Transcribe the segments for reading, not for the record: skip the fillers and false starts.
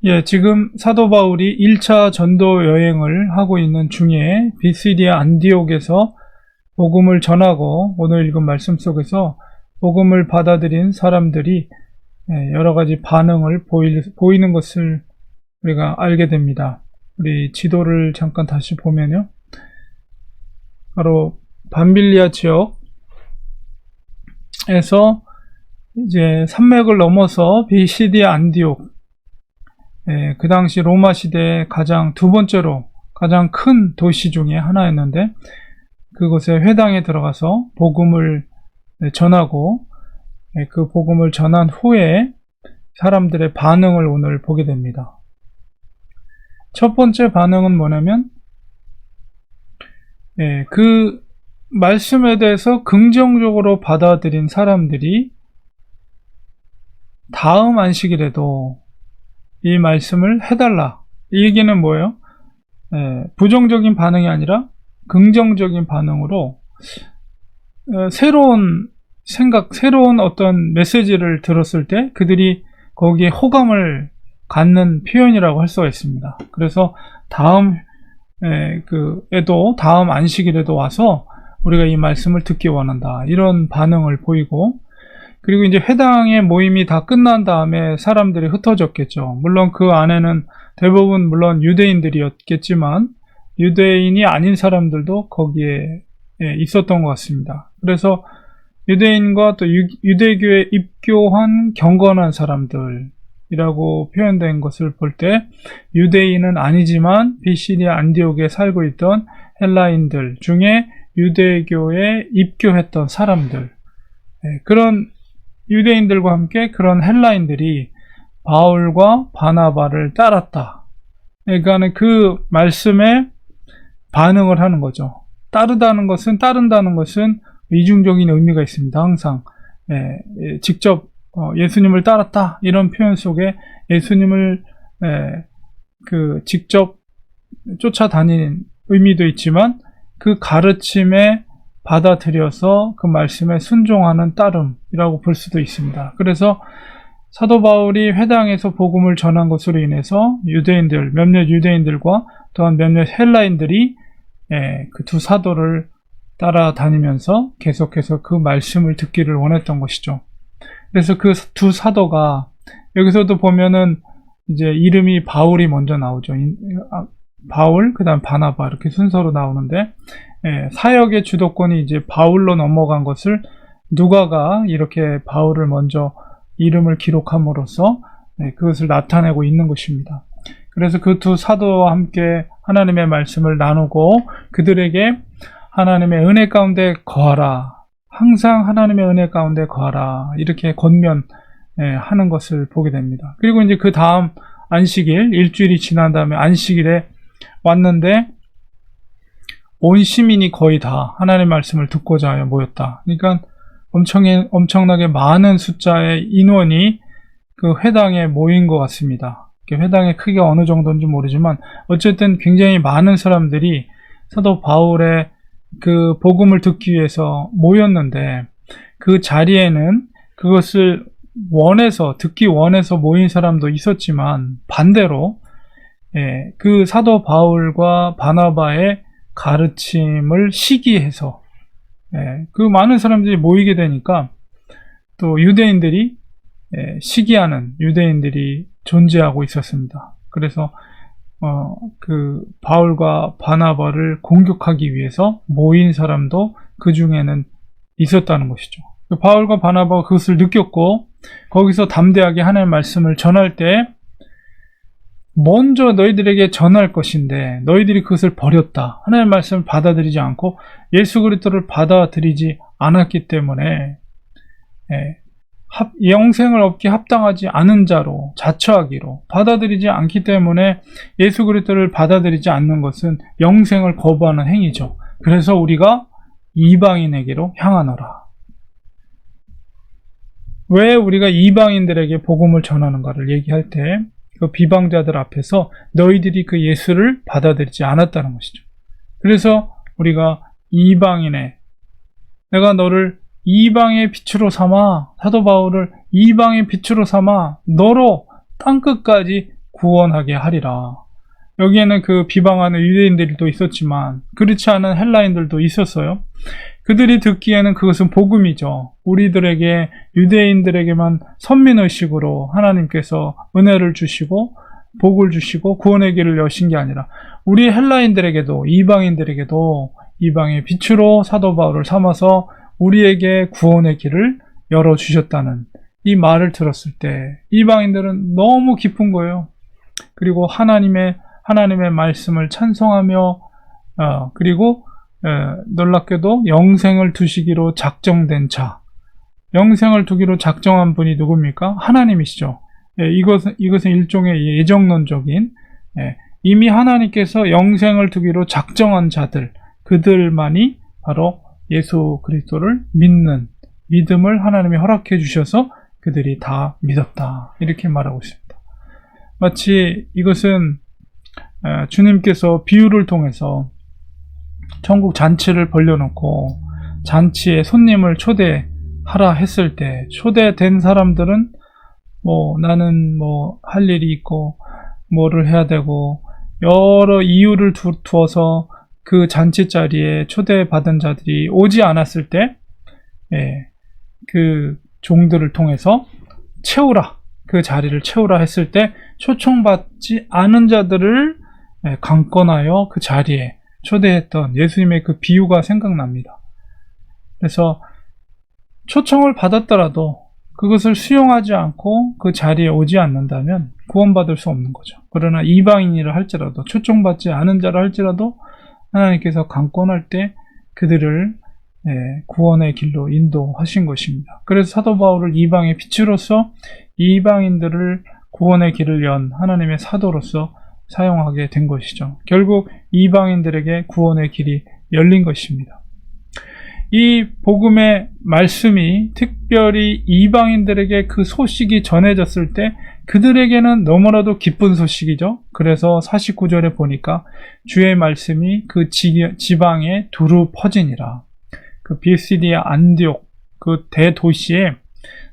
예, 지금 사도 바울이 1차 전도 여행을 하고 있는 중에 비시디아 안디옥에서 복음을 전하고 오늘 읽은 말씀 속에서 복음을 받아들인 사람들이 여러 가지 반응을 보이는 것을 우리가 알게 됩니다. 우리 지도를 잠깐 다시 보면요. 바로 밤빌리아 지역에서 이제 산맥을 넘어서 비시디아 안디옥, 그 당시 로마 시대의 두 번째로 가장 큰 도시 중에 하나였는데 그곳에 회당에 들어가서 복음을 전하고 그 복음을 전한 후에 사람들의 반응을 오늘 보게 됩니다. 첫 번째 반응은 뭐냐면 그 말씀에 대해서 긍정적으로 받아들인 사람들이 다음 안식일에도 이 말씀을 해달라. 이 얘기는 뭐예요? 부정적인 반응이 아니라 긍정적인 반응으로 새로운 생각, 새로운 어떤 메시지를 들었을 때 그들이 거기에 호감을 갖는 표현이라고 할 수가 있습니다. 그래서 다음 안식일에도 와서 우리가 이 말씀을 듣기 원한다. 이런 반응을 보이고, 그리고 이제 회당의 모임이 다 끝난 다음에 사람들이 흩어졌겠죠. 물론 그 안에는 대부분 물론 유대인들이었겠지만 유대인이 아닌 사람들도 거기에 있었던 것 같습니다. 그래서 유대인과 또 유대교에 입교한 경건한 사람들이라고 표현된 것을 볼 때 유대인은 아니지만 비시디아 안디옥에 살고 있던 헬라인들 중에 유대교에 입교했던 사람들, 그런 유대인들과 함께 그런 헬라인들이 바울과 바나바를 따랐다. 그러니까 그 말씀에 반응을 하는 거죠. 따른다는 것은 이중적인 의미가 있습니다. 항상 직접 예수님을 따랐다 이런 표현 속에 예수님을 직접 쫓아다니는 의미도 있지만 그 가르침에 받아들여서 그 말씀에 순종하는 따름이라고 볼 수도 있습니다. 그래서 사도 바울이 회당에서 복음을 전한 것으로 인해서 몇몇 유대인들과 또한 몇몇 헬라인들이 그 두 사도를 따라다니면서 계속해서 그 말씀을 듣기를 원했던 것이죠. 그래서 그 두 사도가 여기서도 보면은 이제 이름이 바울이 먼저 나오죠. 바울, 그 다음 바나바 이렇게 순서로 나오는데 사역의 주도권이 이제 바울로 넘어간 것을 누가가 이렇게 바울을 먼저 이름을 기록함으로써 그것을 나타내고 있는 것입니다. 그래서 그 두 사도와 함께 하나님의 말씀을 나누고 그들에게 하나님의 은혜 가운데 거하라, 항상 하나님의 은혜 가운데 거하라 이렇게 권면하는 것을 보게 됩니다. 그리고 이제 그 다음 안식일, 일주일이 지난 다음에 안식일에 왔는데 온 시민이 거의 다 하나님의 말씀을 듣고자 하여 모였다. 그러니까 엄청나게 많은 숫자의 인원이 그 회당에 모인 것 같습니다. 회당의 크기가 어느 정도인지 모르지만 어쨌든 굉장히 많은 사람들이 사도 바울의 그 복음을 듣기 위해서 모였는데 그 자리에는 그것을 듣기 원해서 모인 사람도 있었지만 반대로 그 사도 바울과 바나바의 가르침을 시기해서 그 많은 사람들이 모이게 되니까 또 유대인들이 시기하는 유대인들이 존재하고 있었습니다. 그래서 그 바울과 바나바를 공격하기 위해서 모인 사람도 그 중에는 있었다는 것이죠. 바울과 바나바가 그것을 느꼈고 거기서 담대하게 하나님의 말씀을 전할 때 먼저 너희들에게 전할 것인데 너희들이 그것을 버렸다. 하나님의 말씀을 받아들이지 않고 예수 그리스도를 받아들이지 않았기 때문에 영생을 얻기 합당하지 않은 자로 자처하기로 받아들이지 않기 때문에 예수 그리스도를 받아들이지 않는 것은 영생을 거부하는 행위죠. 그래서 우리가 이방인에게로 향하노라. 왜 우리가 이방인들에게 복음을 전하는가를 얘기할 때 그 비방자들 앞에서 너희들이 그 예수를 받아들이지 않았다는 것이죠. 그래서 우리가 내가 너를 이방의 빛으로 삼아, 사도 바울을 이방의 빛으로 삼아 너로 땅끝까지 구원하게 하리라. 여기에는 그 비방하는 유대인들도 있었지만 그렇지 않은 헬라인들도 있었어요. 그들이 듣기에는 그것은 복음이죠. 우리들에게, 유대인들에게만 선민의식으로 하나님께서 은혜를 주시고 복을 주시고 구원의 길을 여신 게 아니라 우리 헬라인들에게도, 이방인들에게도 이방의 빛으로 사도 바울을 삼아서 우리에게 구원의 길을 열어주셨다는 이 말을 들었을 때 이방인들은 너무 기쁜 거예요. 그리고 하나님의 말씀을 찬송하며 그리고 놀랍게도 영생을 두시기로 작정된 자, 영생을 두기로 작정한 분이 누굽니까? 하나님이시죠. 이것은 일종의 예정론적인, 이미 하나님께서 영생을 두기로 작정한 자들, 그들만이 바로 예수 그리스도를 믿는 믿음을 하나님이 허락해 주셔서 그들이 다 믿었다, 이렇게 말하고 있습니다. 마치 이것은 주님께서 비유를 통해서 천국 잔치를 벌려놓고 잔치에 손님을 초대하라 했을 때 초대된 사람들은 나는 할 일이 있고 뭐를 해야 되고 여러 이유를 두어서 그 잔치 자리에 초대받은 자들이 오지 않았을 때 그 종들을 통해서 채우라, 그 자리를 채우라 했을 때 초청받지 않은 자들을 강권하여 그 자리에 초대했던 예수님의 그 비유가 생각납니다. 그래서 초청을 받았더라도 그것을 수용하지 않고 그 자리에 오지 않는다면 구원받을 수 없는 거죠. 그러나 이방인이라 할지라도, 초청받지 않은 자라 할지라도 하나님께서 강권할 때 그들을 구원의 길로 인도하신 것입니다. 그래서 사도 바울을 이방의 빛으로서 이방인들을 구원의 길을 연 하나님의 사도로서 사용하게 된 것이죠. 결국 이방인들에게 구원의 길이 열린 것입니다. 이 복음의 말씀이 특별히 이방인들에게 그 소식이 전해졌을 때 그들에게는 너무나도 기쁜 소식이죠. 그래서 49절에 보니까 주의 말씀이 그 지방에 두루 퍼지니라. 그 비시디아 안디옥, 그 대도시에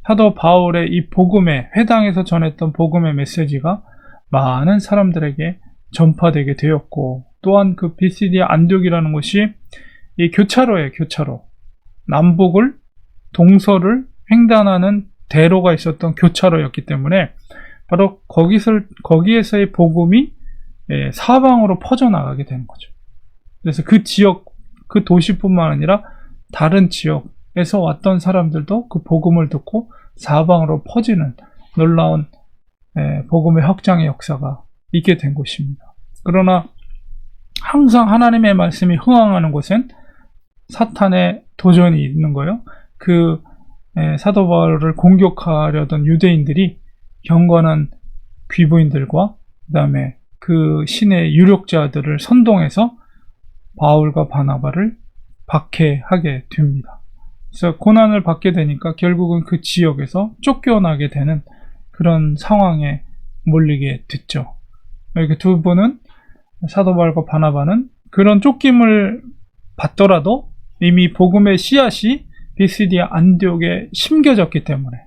사도 바울의 이 복음의, 회당에서 전했던 복음의 메시지가 많은 사람들에게 전파되게 되었고, 또한 그 비시디아 안디옥이라는 곳이 이 교차로예요, 교차로. 남북을, 동서를 횡단하는 대로가 있었던 교차로였기 때문에 바로 거기에서의 복음이 사방으로 퍼져나가게 되는 거죠. 그래서 그 지역, 그 도시뿐만 아니라 다른 지역에서 왔던 사람들도 그 복음을 듣고 사방으로 퍼지는 놀라운 복음의 확장의 역사가 있게 된 것입니다. 그러나 항상 하나님의 말씀이 흥황하는 곳엔 사탄의 도전이 있는 거예요. 그 사도 바울을 공격하려던 유대인들이 경건한 귀부인들과 그 다음에 그 신의 유력자들을 선동해서 바울과 바나바를 박해하게 됩니다. 그래서 고난을 받게 되니까 결국은 그 지역에서 쫓겨나게 되는 그런 상황에 몰리게 됐죠. 이렇게 두 분은, 사도 바울과 바나바는 그런 쫓김을 받더라도 이미 복음의 씨앗이 비시디아 안디옥에 심겨졌기 때문에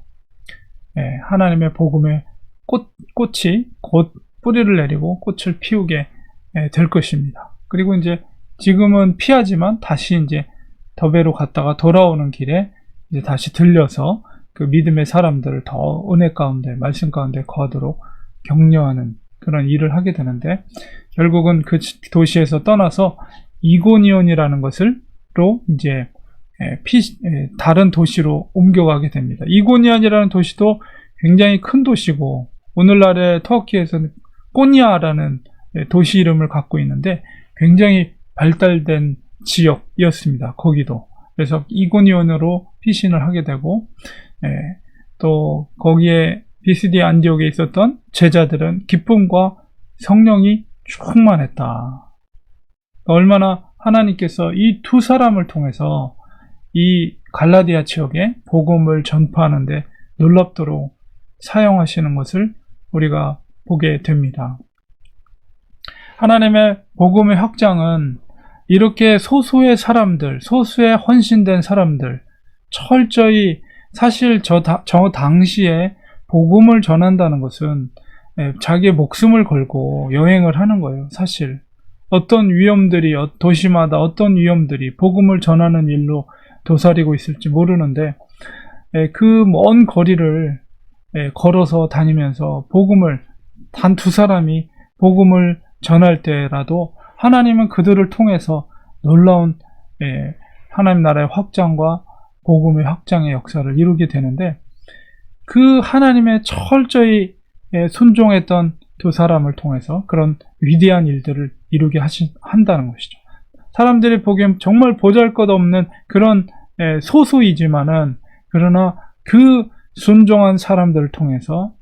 하나님의 복음의 꽃이 곧 뿌리를 내리고 꽃을 피우게 될 것입니다. 그리고 이제 지금은 피하지만 다시 이제 더베로 갔다가 돌아오는 길에 이제 다시 들려서 그 믿음의 사람들을 더 은혜 가운데, 말씀 가운데 거하도록 격려하는 그런 일을 하게 되는데, 결국은 그 도시에서 떠나서 이고니온이라는 것으로 이제 다른 도시로 옮겨가게 됩니다. 이고니온이라는 도시도 굉장히 큰 도시고, 오늘날의 터키에서는 꼬니아라는 도시 이름을 갖고 있는데 굉장히 발달된 지역이었습니다. 거기도. 그래서 이고니온으로 피신을 하게 되고, 또 거기에 비시디아 안디옥에 있었던 제자들은 기쁨과 성령이 충만했다. 얼마나 하나님께서 이 두 사람을 통해서 이 갈라디아 지역에 복음을 전파하는데 놀랍도록 사용하시는 것을 우리가 보게 됩니다. 하나님의 복음의 확장은 이렇게 소수의 사람들, 소수의 헌신된 사람들, 철저히, 사실 저 당시에 복음을 전한다는 것은 자기의 목숨을 걸고 여행을 하는 거예요. 사실 어떤 위험들이 도시마다 어떤 위험들이 복음을 전하는 일로 도사리고 있을지 모르는데 그 먼 거리를 걸어서 다니면서 복음을 단 두 사람이 복음을 전할 때라도 하나님은 그들을 통해서 놀라운 하나님 나라의 확장과 복음의 확장의 역사를 이루게 되는데 그 하나님의 철저히 순종했던 두 사람을 통해서 그런 위대한 일들을 이루게 한다는 것이죠. 사람들이 보기엔 정말 보잘것없는 그런 소수이지만은 그러나 그 순종한 사람들을 통해서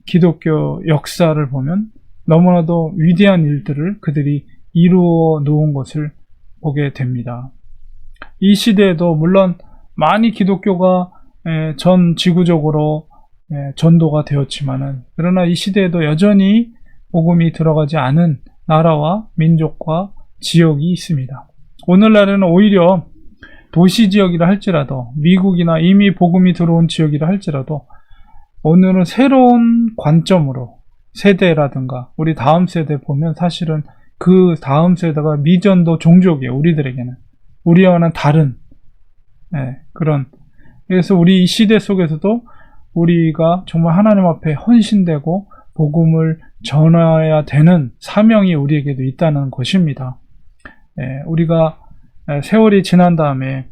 기독교 역사를 보면 너무나도 위대한 일들을 그들이 이루어 놓은 것을 보게 됩니다. 이 시대에도 물론 많이 기독교가 전 지구적으로 전도가 되었지만은 그러나 이 시대에도 여전히 복음이 들어가지 않은 나라와 민족과 지역이 있습니다. 오늘날에는 오히려 도시 지역이라 할지라도 미국이나 이미 복음이 들어온 지역이라 할지라도 오늘은 새로운 관점으로 세대라든가 우리 다음 세대 보면 사실은 그 다음 세대가 미전도 종족이에요. 우리들에게는 우리와는 다른 그런 그래서 우리 이 시대 속에서도 우리가 정말 하나님 앞에 헌신되고 복음을 전해야 되는 사명이 우리에게도 있다는 것입니다. 우리가 세월이 지난 다음에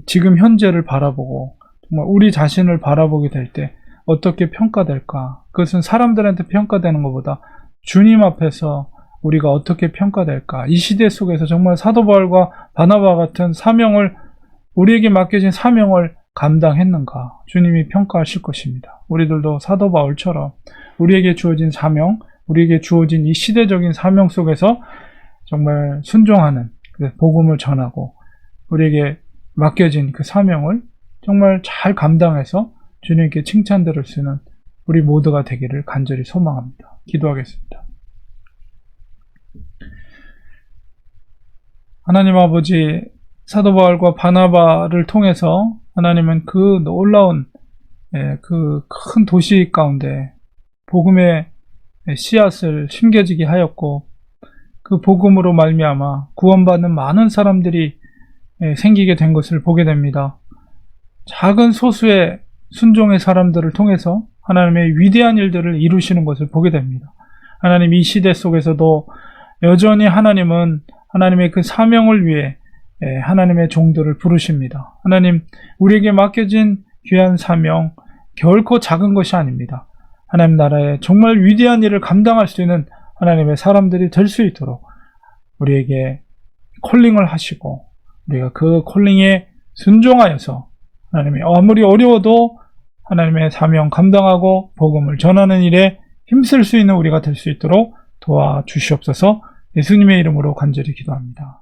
지금 현재를 바라보고 정말 우리 자신을 바라보게 될 때 어떻게 평가될까? 그것은 사람들한테 평가되는 것보다 주님 앞에서 우리가 어떻게 평가될까? 이 시대 속에서 정말 사도 바울과 바나바 같은 사명을 우리에게 맡겨진 사명을 감당했는가? 주님이 평가하실 것입니다. 우리들도 사도 바울처럼 우리에게 주어진 사명, 우리에게 주어진 이 시대적인 사명 속에서 정말 순종하는 복음을 전하고 우리에게 맡겨진 그 사명을 정말 잘 감당해서 주님께 칭찬 들을 수 있는 우리 모두가 되기를 간절히 소망합니다. 기도하겠습니다. 하나님 아버지, 사도 바울과 바나바를 통해서 하나님은 그 놀라운 그 큰 도시 가운데 복음의 씨앗을 심겨지게 하였고 그 복음으로 말미암아 구원받는 많은 사람들이 생기게 된 것을 보게 됩니다. 작은 소수의 순종의 사람들을 통해서 하나님의 위대한 일들을 이루시는 것을 보게 됩니다. 하나님 이 시대 속에서도 여전히 하나님은 하나님의 그 사명을 위해 하나님의 종들을 부르십니다. 하나님 우리에게 맡겨진 귀한 사명 결코 작은 것이 아닙니다. 하나님 나라에 정말 위대한 일을 감당할 수 있는 하나님의 사람들이 될 수 있도록 우리에게 콜링을 하시고 우리가 그 콜링에 순종하여서 하나님이 아무리 어려워도 하나님의 사명 감당하고 복음을 전하는 일에 힘쓸 수 있는 우리가 될 수 있도록 도와주시옵소서. 예수님의 이름으로 간절히 기도합니다.